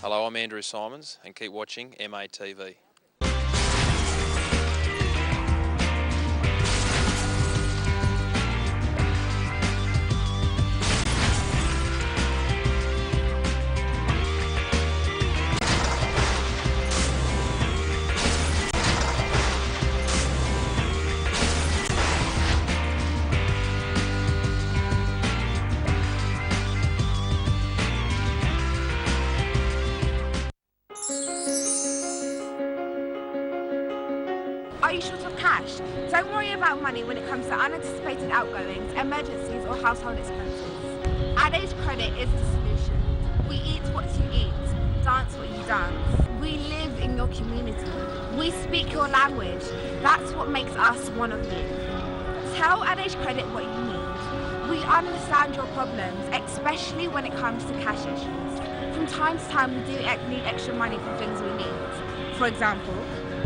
Hello, I'm Andrew Simons, and keep watching MATV. Are you short of cash? Don't worry about money when it comes to unanticipated outgoings, emergencies or household expenses. AdAge Credit is the solution. We eat what you eat, dance what you dance. We live in your community. We speak your language. That's what makes us one of you. Tell AdAge Credit what you need. We understand your problems, especially when it comes to cash issues. From time to time, we do need extra money for things we need. For example,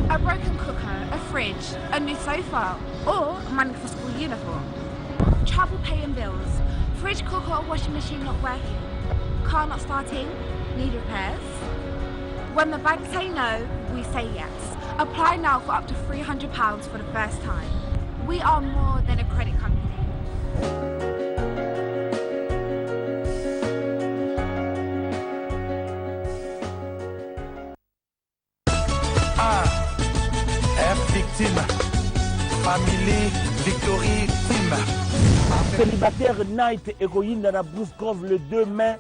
a broken cooker, a fridge, a new sofa, or money for school uniform. Travel paying bills, fridge, cooker or washing machine not working, car not starting, need repairs. When the bank say no, we say yes. Apply now for up to £300 for the first time. We are more than a credit company. Victime, famille, victory, team. Célibataire Night héroïne dans la Bruce Grove le 2 mai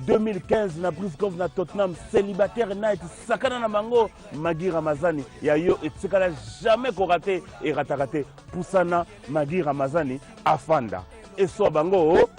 2015 na Bruce Grove na Tottenham. Célibataire Night sakana na bango Magui Ramazani ya yo etikala jamais ko raté et raté Poussana Magui Ramazani afanda et so bango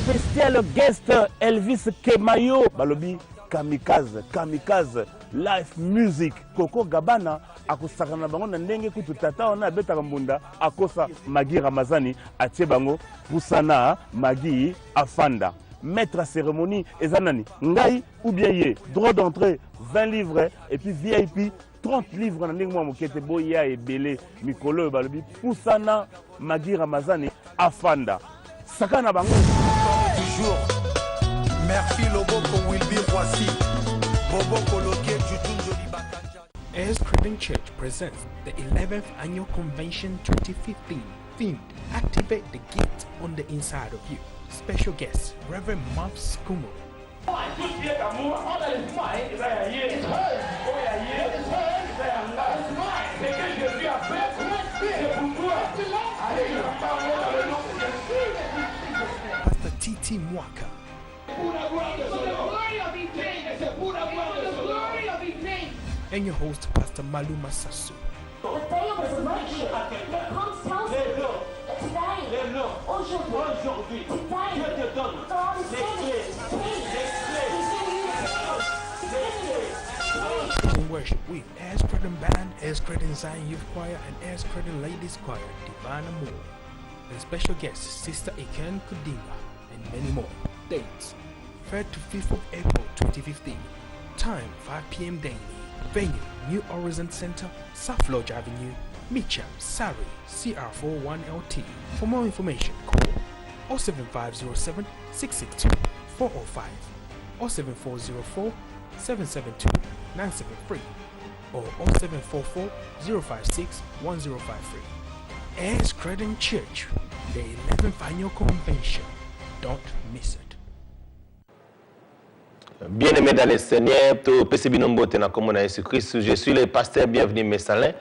spécial guest Elvis Kemayo balobi kamikaze live music Coco Gabana akosakana bango na ndenge kutu tata ona betaka mbunda akosa Magui Ramazani atie bango Poussana Magui afanda. Maître à cérémonie ezanani ngai ou bien ye droit d'entrée 20 livres et puis VIP 30 livres na ndenge mwa mokete boya ebele mikolo balobi Poussana Magui Ramazani afanda sakana bango toujours merci Loboko will be Roissy Boboko Loke Jutun Joli Bakanja. AS Credit Church presents the 11th Annual Convention 2015 themed Activate the Gift on the Inside of You. Special guest, Reverend Maps Kumo. Pastor Titi Mwaka. And your host, Pastor Maluma Sasu. The day of resurrection, that comes tells you that today, aujourd'hui, today, Dieu te donne In worship with AS Credit Band, AS Credit Zion Youth Choir, and AS Credit Ladies Choir, Divine Amour. And special guests, Sister Iken Kudinga, and many more. Dates, 3rd to 5th of April 2015. Time, 5 p.m. daily. Venue, New Horizon Center, South Lodge Avenue, Mitcham, Surrey, CR41LT. For more information, call 07507 662 405 or 7404 772 973 or 0744 056 1053. AS Credit Church, the 11th Annual Convention. Don't miss it. Bien-aimés dans le Seigneur, tout PCB Nombote na Komona Jésus Christ. Je suis le pasteur Bienvenue Messalin.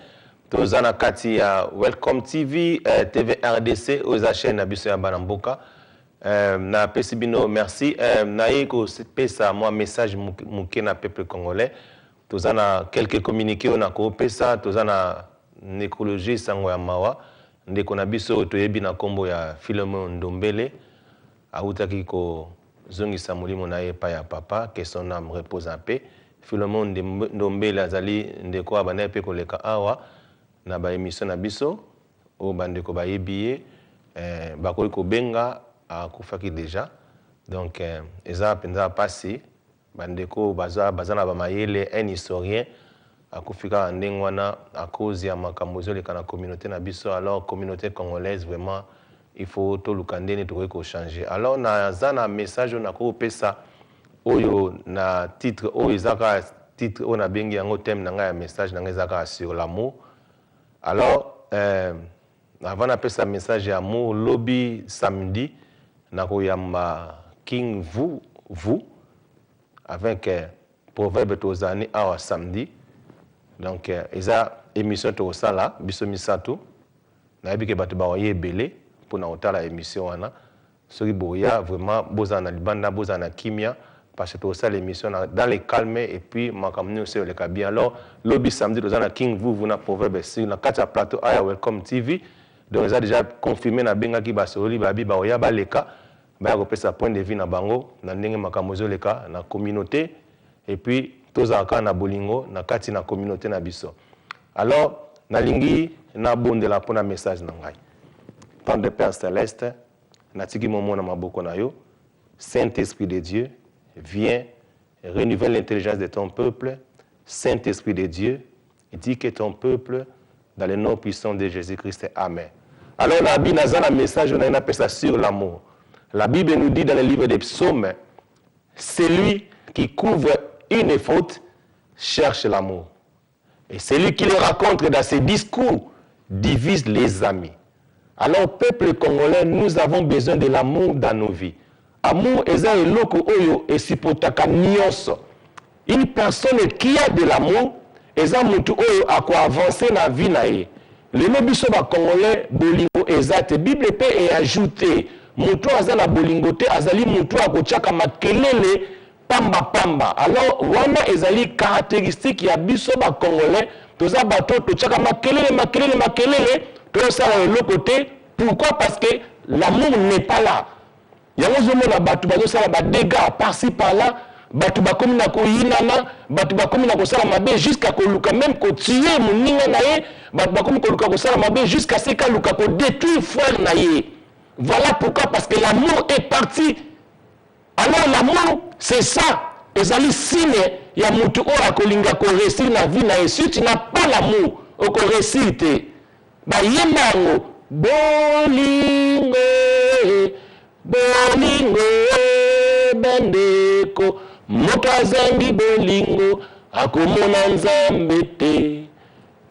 Tous en akati ya Welcome TV, TV RDC, aux chaînes Abisso ya Banamboka. Na PCB no merci. Na yeko pesa moi message mouké na peuple congolais. Tous en quelques communiqués on a ko pesa, tous en nécrologie sango ya mawa. Ndeko na biso toyebi na kombo ya Philemon Ndombele. Autaki ko zongisa mulimo na ye pa ya papa que son âme repose en paix. Philemon Ndombele azali ndeko abana pe koleka awa na ba émission na biso o bandeko ba yebiye bakoki ko benga akufaki déjà donc eza penza pasi bandeko bazana ba mayele un historien akufika ndenge wana à cause ya makambo ezoleka na communauté na biso. Alors communauté congolaise vraiment il faut tout le candidé to ko changer. Alors na zana message na ko pesa oyo na titre oyo ezaka titre oyo na bengi yango thème na ngai ya message na ngai ezaka sur l'amour. Alors avant d'appeler message d'amour, lobby samedi, nakoyamba King vous, avec proverbe tozani awa samedi. Donc, eza émission to sala, biso misato, na yebi ke bato ba waye belé pour na otala émission wana. Soki boya vraiment bozana libanda bozana kimia parce que to sala l'émission dans le calme et puis makamni aussi le bien. Alors, lobby samedi tozana King vous na proverbe sur na katia plateau aya Welcome TV. Donc, ils ont déjà confirmé na benga ki basoli babi ba oya ba leka ba ko pesa point de vue na bango na ndenge makamozo leka na communauté et puis tozaka na bolingo na kati na communauté na biso. Alors, na lingi na bondela pona message na ngai. Père de Père céleste, na tiki momo na maboko na yo, Saint-Esprit de Dieu, viens renouveler l'intelligence de ton peuple. Saint-Esprit de Dieu, dis que ton peuple dans le nom puissant de Jésus-Christ. Amen. Alors, la Bible a un message, on a appelé ça sur l'amour. La Bible nous dit dans le livre des psaumes, celui qui couvre une faute cherche l'amour. Et celui qui le raconte dans ses discours divise les amis. Alors, peuple congolais, nous avons besoin de l'amour dans nos vies. Amour est un loko oyo et sipotaka nyonso. Une personne qui a de l'amour, eza mutu oyo akwa avancer na vie na ye. Le lobiso ba congolais bolingo ezate Bible pe e ajouter mutu azala bolingo te azali mutu akochaka makelele pamba pamba. Alors wana ezali caractéristique ya biso ba congolais toza bato tochaka makelele to sala le côté. Pourquoi? Parce que l'amour n'est pas là. Yango zomo na bato bazo sala ba dégâts par-ci par-là. Batu bakomi na koyinana, batu bakomi na kosala mabe jusqu'à koluka même ko tuer moninga na ye, batu bakomi koluka kosala mabe jusqu'à ce que luka ko détruire frère na ye. Voilà pourquoi, parce que l'amour est parti. Alors l'amour c'est ça. Ezali signe ya mutu ora kolinga ko réussir na vie na ye. Si tu n'as pas l'amour, o ko réussir te. Ba yemango bolingo bandeko moto azangi bolingo akomona nzambe te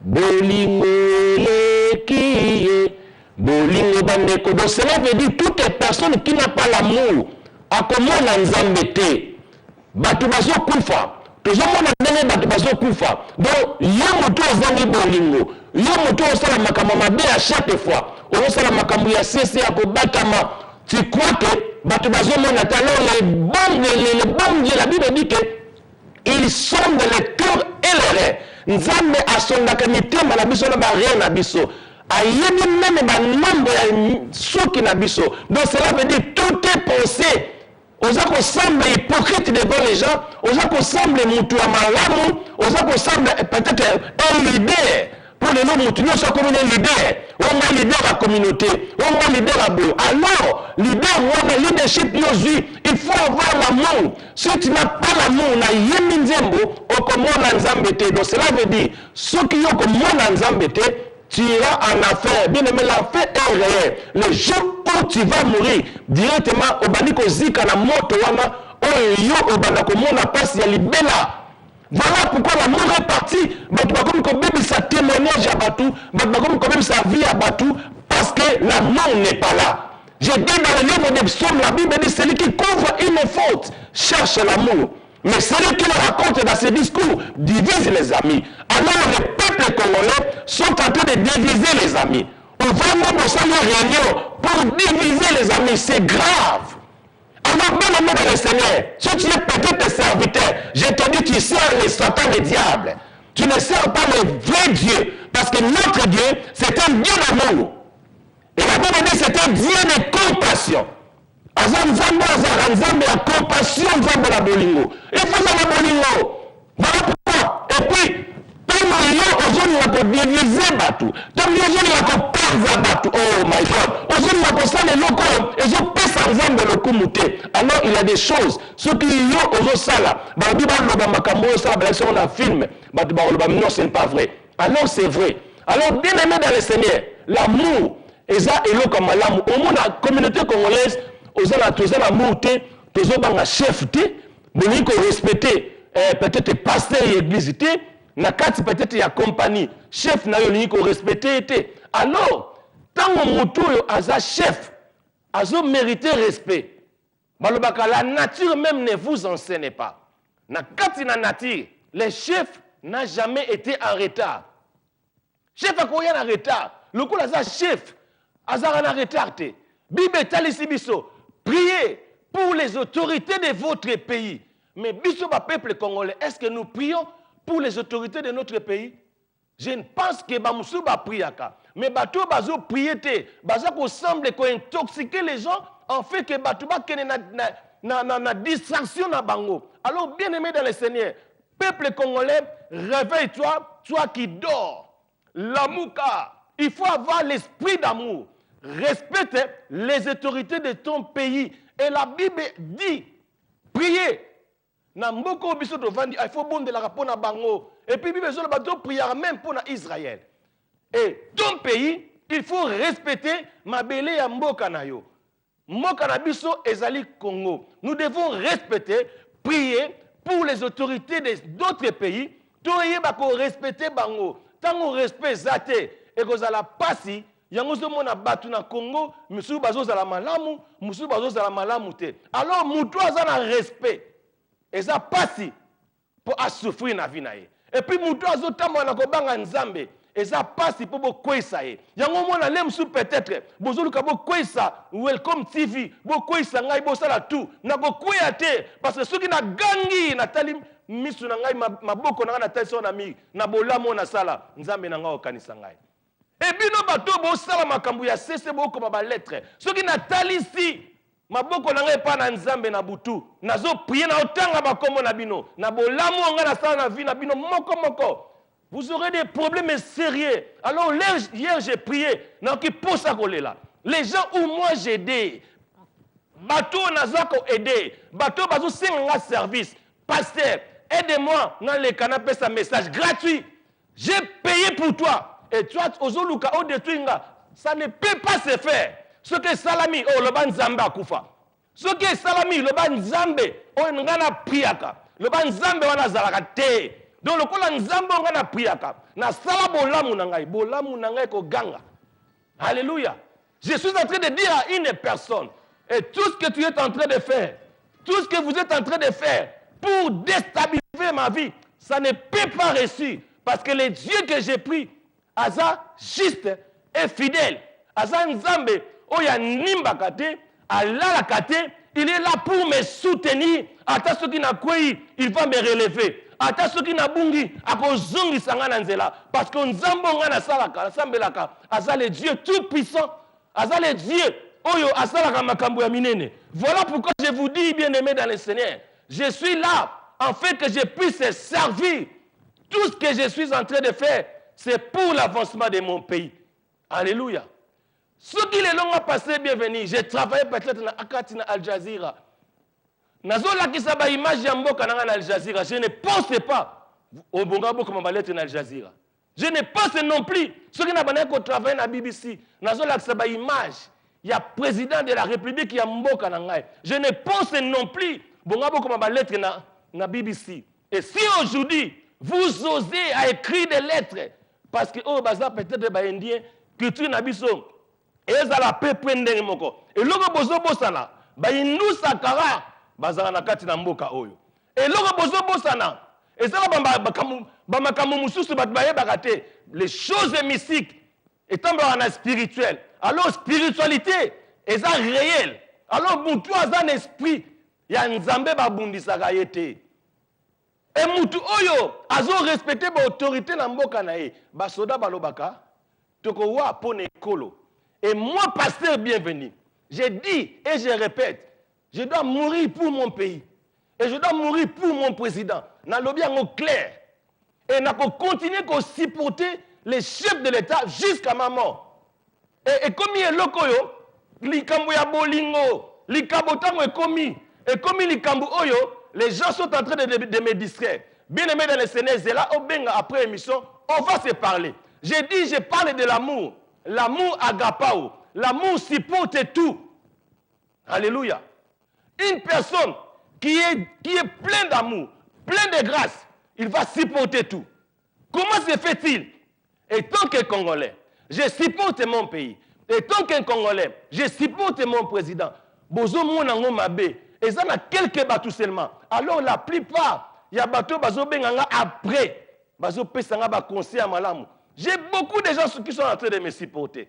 bolingo lekiye bolingo bandeko. Donc cela veut dire toute personne qui n'a pas l'amour akomona nzambe te bato bazokufa tozomona ndenge bato bazokufa. Donc yo moto azangi bolingo yo moto osala makambo mabe à chaque fois osala makambo ya sese ya kobatama. Tu crois que bato bazomona talon les bombes de la Bible dit que ils sont dans le cœur et le rein. Nzambe asondaka mitema na biso na ba rien na biso. Ayebi même ba nombre ya soki na biso. Donc cela veut dire tout est pensé. Ozako semble hypocrite devant les gens, ozako semble mutu ya malamu, ozako semble peut-être un leader. Pour les noms mutu nyonso comme un leader. On a leader à la communauté, on a leader à bleu. Alors, leader, on a leadership yozui, il faut avoir l'amour. Si tu n'as pas l'amour, on a yemi nzembo, au komona nzambete. Donc cela veut dire, ceux qui ont komona nzambete, tu iras en affaire. Bien aimé, l'affaire est réel. Le jour où tu vas mourir, directement, au baniko zika na moto wana, au yo, au banako mona passe ya libela. Voilà pourquoi l'amour est parti. Comme même sa témoignage à Batou, comme même sa vie à Batou, parce que l'amour n'est pas là. J'ai dit dans le livre des psaumes, la Bible dit celui qui couvre une faute cherche l'amour. Mais celui qui le raconte dans ses discours divise les amis. Alors les peuples congolais sont en train de diviser les amis. On va même au salon réunion pour diviser les amis. C'est grave. Alors, bien aimé dans le Seigneur, si tu es peut-être serviteur, je te dis, tu sers les satans des diables. Tu ne sers pas le vrai Dieu. Parce que notre Dieu, c'est un Dieu d'amour. Et la Bible dit, c'est un Dieu de compassion. Azam la compassion, Nzambe la bolingo. Il faut la bolingo. Voilà pourquoi. Et puis, aujourd'hui, on a diviser Batou. Donc, aujourd'hui, on a perdre Batou. Oh my God. Aujourd'hui, on a pensé les locaux. Ils ont passé ensemble le kumute. Alors, il y a des choses. Ceux qui ont au sala. Babi Baloba Makambo, on a film. Batou Baloba, non, ce n'est pas vrai. Alors, c'est vrai. Alors, bien aimé dans le Seigneur, l'amour, et ça, et l'eau comme l'amour. Au monde, la communauté congolaise, aux ala, tous l'amour, tous les chef, Boni ko respecter peut-être pasteur et église té, na kati peut-être ya compagnie, chef na yo ni ko respecter té. Alors, tant mutu yo aza chef, azo mériter respect. Balobaka la nature même ne vous enseigne pas. Na kati na nature, les chefs n'a jamais été en retard. Chef a koya en retard. Le coup aza chef, aza en retard té. Bible talisi biso, priez pour les autorités de votre pays. Mais biso ba peuple congolais, est-ce que nous prions pour les autorités de notre pays? Je ne pense que bamusu ba priaka. Mais bato bazo prier té, baza ko semble ko intoxiquer les gens en fait que bato ba kene na distraction na bango. Alors bien aimé dans le Seigneur, peuple congolais, réveille-toi, toi qui dors. L'amour, il faut avoir l'esprit d'amour. Respecte les autorités de ton pays. Et la Bible dit, priez. Namboko biso tovandi, il faut bon de la rapport na bango. Et puis Bible zolo bato prière même pour Israël. Et ton pays, il faut respecter mabele ya mboka na yo. Mboka na biso ezali Congo. Nous devons respecter, prier pour les autorités d'autres pays. Toye bako respecter bango. Tango respect zate et kozala pasi. Yango zo mona batu na Congo, musu bazo zala malamu, musu bazo zala malamu te. Alors mutu aza na respect. Eza pasi pour asouffrir na vie na ye. Et puis mutu azo tamwa na kobanga nzambe. Eza pasi pour bokwesa ye. Yango mona le musu peut-être bozo luka bokwesa Welcome TV, bokwesa ngai bosala tout. Na bokwya te parce que soki na gangi na tali misu na ngai maboko na na tali so na mi na bolamo na sala nzambe na ngai okanisa ngai. Et bino bato bo sala makambu ya sese boko ba lettre. Soki na talisi maboko na ngai pa na nzambe na butu. Nazo prier na otanga bakombo na bino. Na bolamo nga na sala na vie na bino moko. Vous aurez des problèmes sérieux. Alors hier j'ai prié na ki posa kolela. Les gens où moi j'ai aidé. Bato nazako aider. Bato bazo senga service. Pasteur, aide-moi dans les canapés sa message gratuit. J'ai payé pour toi. Et toi, ozoluka o detwinga, ça ne peut pas se faire. Ce que salami, oh le ban zamba akufa. Ce que salami, le ban zambe, oh ngana priaka. Le ban zambe wana zalaka te. Donc le kola nzambe ngana priaka. Na sala bolamu nangai ko ganga. Alléluia. Je suis en train de dire à une personne, et tout ce que tu es en train de faire, tout ce que vous êtes en train de faire pour déstabiliser ma vie, ça ne peut pas réussir. Parce que les dieux que j'ai pris, Aza juste et fidèle. Aza Nzambe, Oya Nimba Kate, Allah Kate, il est là pour me soutenir. Ata ceux qui n'a quoi, il va me relever. Ata ceux qui n'a bungi, ako zungi sangana nzela. Parce que Nzambo ngana salaka, sambelaka, Aza le Dieu tout puissant. Aza le Dieu, Oyo asalaka makambo ya minene. Voilà pourquoi je vous dis, bien aimé dans le Seigneur, je suis là, en fait que je puisse servir. Tout ce que je suis en train de faire, c'est pour l'avancement de mon pays. Alléluia. Ceux qui les l'ont passé, bienvenue. J'ai travaillé peut-être dans Akati, dans Al Jazeera. Nazola qui s'aba image Yamboka dans Al Jazeera. Je ne pense pas au Bongabo comme on dans Al Jazeera. Je ne pense non plus. Ceux qui n'ont pas travaillé dans la BBC. Nazola qui s'aba image. Il y a président de la République qui a Mboka dans Al. Je ne pense non plus Bongabo comme on dans la BBC. Et si aujourd'hui, vous osez à écrire des lettres, parce que oh baza peut-être des indiens culture na biso eza la peu prendre moko et loko bozo bosana ba indu sakara baza na kati na mboka oyo et loko bozo bosana eza ba makamu mususu bat baye bakate les choses mystiques étant en spirituel. Alors spiritualité eza réel. Alors pour toi un esprit ya nzambe ba bundisaka yete. Et mutu oyo azo respecter ba autorité na mboka na ye ba soda balobaka toko wa pone kolo. Et moi pasteur bienvenu, je dis et je répète, je dois mourir pour mon pays et je dois mourir pour mon président. Na lobi en clair et na ko continuer ko supporter les chefs de l'État jusqu'à ma mort. Et comme il est lokoyo likambo ya bolingo likabo tango et comme likambo oyo les gens sont en train de me distraire. Bien aimé dans le Seigneur, c'est là, après l'émission, on va se parler. J'ai dit, je parle de l'amour. L'amour agapao. L'amour supporte tout. Alléluia. Une personne qui est plein d'amour, plein de grâce, il va supporter tout. Comment se fait-il? Et tant que Congolais, je supporte mon pays. Et tant qu'un Congolais, je supporte mon président. Bozo monango mabe. Et ça n'a quelques bateaux seulement. Alors la plupart, il y a bateaux bazo benganga après. Bazo pesanga ba conseil à malamu. J'ai beaucoup de gens qui sont en train de me supporter.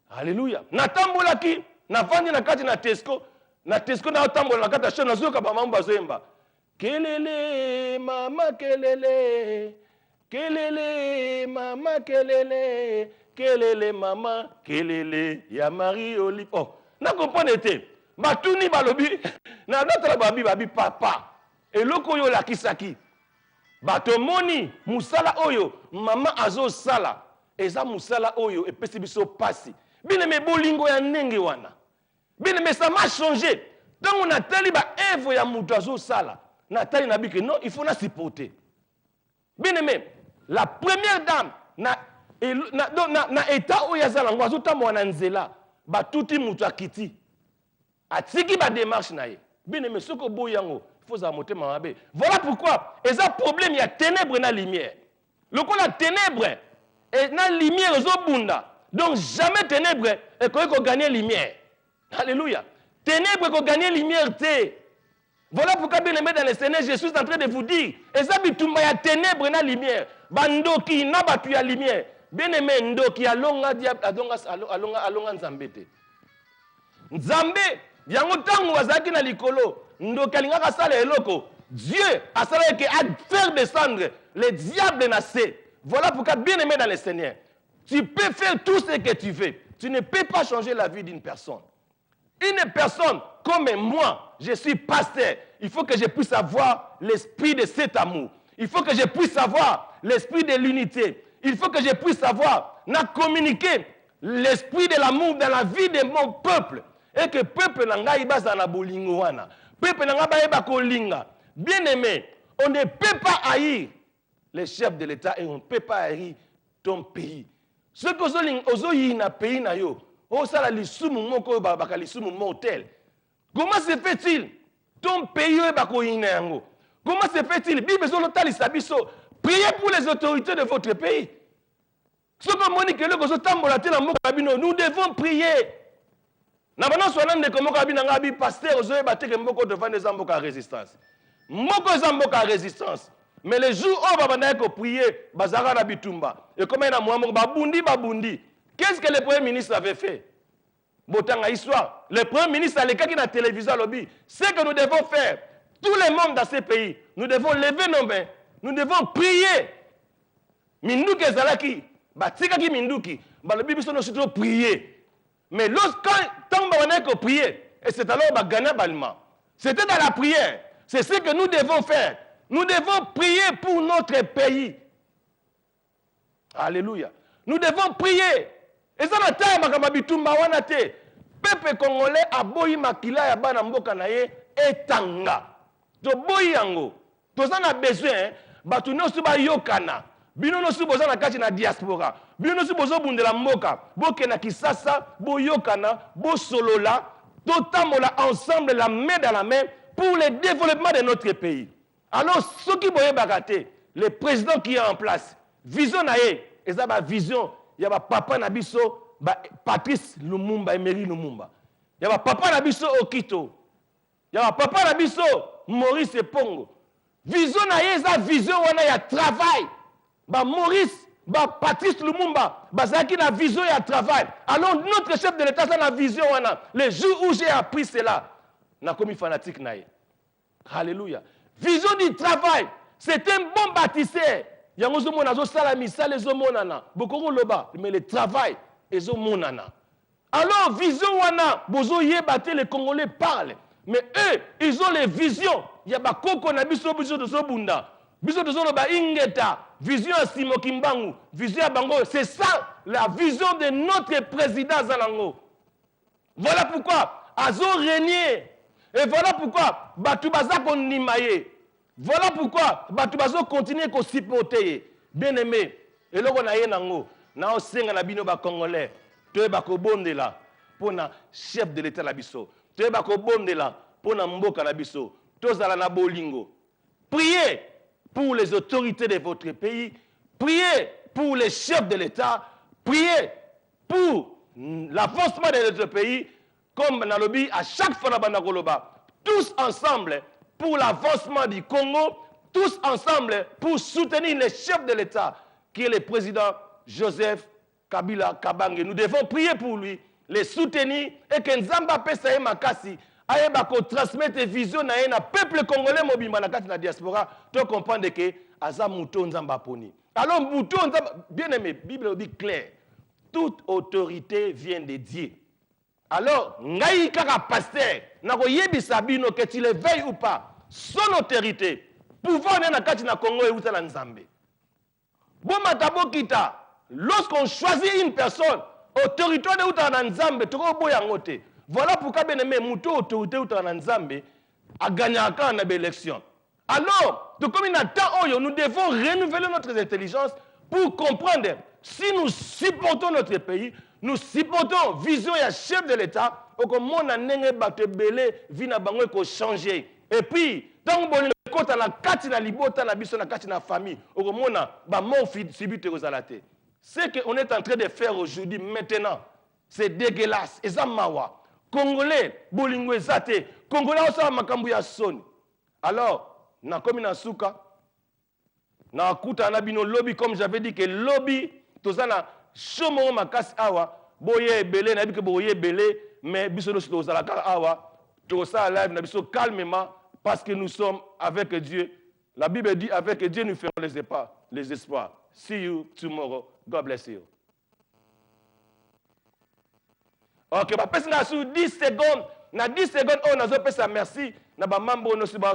Alléluia. Natambola ki, na vandi na kati na Tesco na tambola na kati na shona zoka ba mambo bazo emba. Kelele mama kelele. Kelele mama kelele. Kelele mama kelele ya Marie Olive. Oh, na comprendre te. Batuni balobi na notre babi papa. Et loko yo la kisaki. Bato moni musala oyo mama azo sala. Eza musala oyo et pesi biso pasi. Bine me bolingo ya ndenge wana. Bine me ça m'a changé. Tant on a tali ba œuvre ya mutu azo sala. Na tali na bike non, il faut na supporter. Bine me la première dame na état oyo azala ngo azo tambo na nzela ba tuti mutu akiti. Atiki ba démarche na ye. Bine me soko boyango. Voilà pourquoi, il y a un problème, il y a ténèbres et la lumière. Le coup, la ténèbre et la lumière, donc jamais ténèbres et qu'on gagne la lumière. Alléluia. Ténèbres et qu'on gagne la lumière. Voilà pourquoi, bien aimé dans le Seigneur, je suis en train de vous dire, il y a ténèbres et la lumière. Bando qui n'a pas pu la lumière. Bien aimé, ndo qui a longa diable, alonga nzambete. Nzambe, yango tango wazaki na likolo. Dieu a faire descendre les diables nassés. Voilà pourquoi, bien aimé dans le Seigneur, tu peux faire tout ce que tu veux. Tu ne peux pas changer la vie d'une personne. Une personne comme moi, je suis pasteur. Il faut que je puisse avoir l'esprit de cet amour. Il faut que je puisse avoir l'esprit de l'unité. Il faut que je puisse avoir, communiquer l'esprit de l'amour dans la vie de mon peuple. Et que le peuple n'a pas na bolingo wana. Peuple n'a pas kolinga. Bien aimé, on ne peut pas haïr les chefs de l'État et on ne peut pas haïr ton pays. Ce que vous avez dans pays na yo, oh ça la lisumu moko baka lisumu motel. Comment se fait-il ton pays bako yango? Comment se fait-il Bible zolotali sabiso, priez pour les autorités de votre pays. Ce que Monique le gozo tambola te na moko babino, nous devons prier. Na bana soalande de comment kabina ngabi pasteur ozoe bateke mboko devant des amboka résistance. Mboko zamboka résistance. Mais les jours où babana ko prier bazara na bitumba. Et comme na mwambo babundi. Qu'est-ce que le premier ministre avait fait? Botanga histoire. Le premier ministre allait qui na télévision lobby. Ce que nous devons faire, tout le monde dans ces pays, nous devons lever nos mains. Nous devons prier. Minduki ezalaki, batika ki minduki, balobi biso no surtout prier. Mais lorsqu'on a prié, et c'est alors qu'on a gagné balma. C'était dans la prière. C'est ce que nous devons faire. Nous devons prier pour notre pays. Alléluia. Nous devons prier. Et ça, la taille, peuple congolais a boyi makila ya bana mboka na ye etanga. To boyi yango. To ça a besoin, batu no suba yokana. Bino no suboza na kati na diaspora. Bino no subozo bundela mboka. Boke na kisasa, boyokana, bosolola, totamola ensemble la main dans la main pour le développement de notre pays. Alors, ce qui boye bagate, le président qui est en place, vision nae, et ça ba vision, il y a papa nabiso, Patrice Lumumba, Emery Lumumba. Il y a papa nabiso Okito. Il y a papa nabiso Maurice Pongo. Vision nae, ça vision wana ya travail. Maurice, Patrice Lumumba, Bazaki la vision et le travail. Alors notre chef de l'État, ça la vision. Le jour où j'ai appris cela, n'a commis fanatique. Alléluia. Vision du travail. C'est un bon bâtisseur. Il y a un salamisa, les homonana. Beaucoup loba, mais le travail, les homonana. Alors, vision wana, bozo yé batté, les Congolais parlent. Mais eux, ils ont les visions. Il y a bakoko na biso biso de sobunda. Biso de sono ba ingeta. Vision à Simo Kimbangu, vision à Bango, c'est ça la vision de notre président Zalango. Voilà pourquoi Azo régné. Et voilà pourquoi Batoubaza Konimaye. Voilà pourquoi Batoubazo continue à supporter. Bien aimé. Et là on a yenango. Na osenga na bino ba congolais. Te ba ko bonde la pour na chef de l'état la biso. Te ba ko bonde la pour na mboka la biso. tozala na bolingo. Priez pour les autorités de votre pays. Priez pour les chefs de l'État. Priez pour l'avancement de notre pays. Comme Nalobi, à chaque fois dans Banakoloba, tous ensemble pour l'avancement du Congo, tous ensemble pour soutenir les chefs de l'État, qui est le président Joseph Kabila Kabange. Nous devons prier pour lui, les soutenir et que Nzamba Pesaye Makasi aille transmettre vision à un peuple congolais mobile dans la diaspora, pour comprendre que Aza Mouton Nzamba Poni. Alors Mouton Nzamba, bien aimé, Bible dit clair, toute autorité vient de Dieu. Alors, ngai kaka pasteur, nako yebisa bino que tu le veilles ou pas, son autorité, pouvoir na kati na Congo et outa na Nzambe. Bon matabo kita, lorsqu'on choisit une personne, autorité de outa na Nzambe, toko boya ngote. Voilà pourquoi bien aimé, mouto autorité outa na Nzambe a gagné encore na élection. Alors, comme il attend, nous devons renouveler notre intelligence pour comprendre si nous supportons notre pays. Nous supportons vision et chef de l'État, au monde n'a pas belé, vina bango ko changer. Et puis, tant que kota na kati na libota na biso na kati na famille, au monde ba mort subite aux alaté. Ce qu'on est en train de faire aujourd'hui, maintenant, c'est dégueulasse. Et ça mawa. Congolais, bolingo ezate, Congolais osala makambu ya soni. Alors, na komi na suka, na kuta na bino lobby comme j'avais dit que lobby tozana chomo makasi awa boye belé na biko boye belé mais biso no tozala awa tosa live na biso calmement parce que nous sommes avec Dieu. La Bible dit avec Dieu nous ferons les espoirs. See you tomorrow. God bless you. OK, ba pesa na sous 10 secondes, na 10 secondes on azo pesa merci na ba mambo no siba.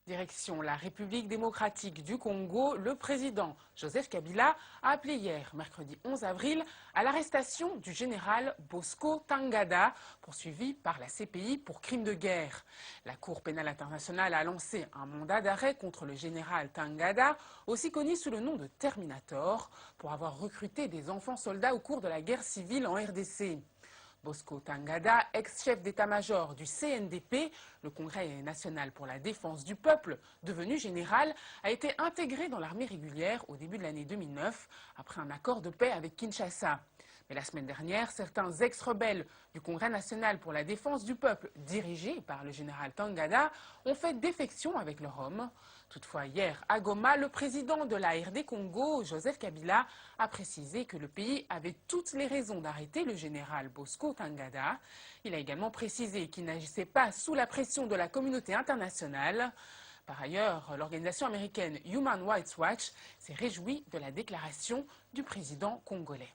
Direction la République démocratique du Congo, le président Joseph Kabila a appelé hier, mercredi 11 avril, à l'arrestation du général Bosco Ntaganda, poursuivi par la CPI pour crimes de guerre. La Cour pénale internationale a lancé un mandat d'arrêt contre le général Ntaganda, aussi connu sous le nom de Terminator, pour avoir recruté des enfants soldats au cours de la guerre civile en RDC. Bosco Ntaganda, ex-chef d'état-major du CNDP, le Congrès national pour la défense du peuple, devenu général, a été intégré dans l'armée régulière au début de l'année 2009, après un accord de paix avec Kinshasa. Mais la semaine dernière, certains ex-rebelles du Congrès national pour la défense du peuple, dirigés par le général Ntaganda, ont fait défection avec leurs hommes. Toutefois, hier, à Goma, le président de la RD Congo, Joseph Kabila, a précisé que le pays avait toutes les raisons d'arrêter le général Bosco Ntaganda. Il a également précisé qu'il n'agissait pas sous la pression de la communauté internationale. Par ailleurs, l'organisation américaine Human Rights Watch s'est réjouie de la déclaration du président congolais.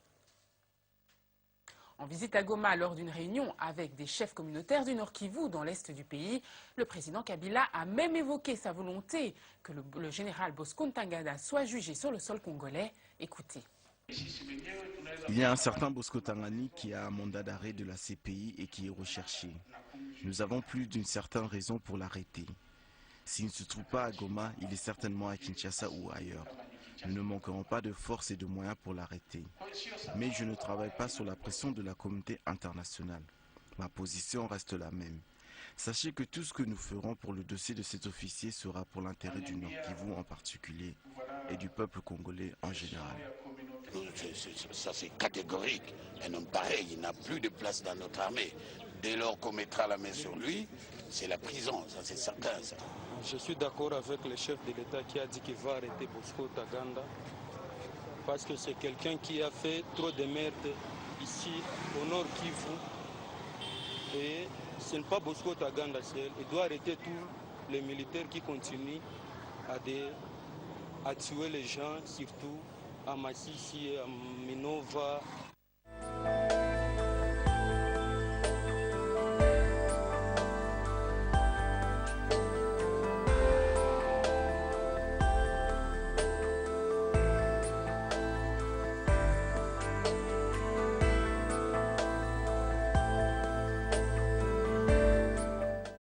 En visite à Goma lors d'une réunion avec des chefs communautaires du Nord Kivu dans l'est du pays, le président Kabila a même évoqué sa volonté que le général Bosco Ntaganda soit jugé sur le sol congolais. Écoutez. Il y a un certain Bosco Ntaganda qui a un mandat d'arrêt de la CPI et qui est recherché. Nous avons plus d'une certaine raison pour l'arrêter. S'il ne se trouve pas à Goma, il est certainement à Kinshasa ou ailleurs. Nous ne manquerons pas de force et de moyens pour l'arrêter. Mais je ne travaille pas sous la pression de la communauté internationale. Ma position reste la même. Sachez que tout ce que nous ferons pour le dossier de cet officier sera pour l'intérêt du Nord Kivu en particulier et du peuple congolais en général. Ça c'est catégorique. Un homme pareil, il n'a plus de place dans notre armée. Dès lors qu'on mettra la main sur lui, c'est la prison, ça c'est certain. Ça. Je suis d'accord avec le chef de l'État qui a dit qu'il va arrêter Bosco Ntaganda parce que c'est quelqu'un qui a fait trop de merde ici au Nord Kivu. Et ce n'est pas Bosco Ntaganda seul. Il doit arrêter tous les militaires qui continuent à tuer les gens, surtout à Massissi, à Minova,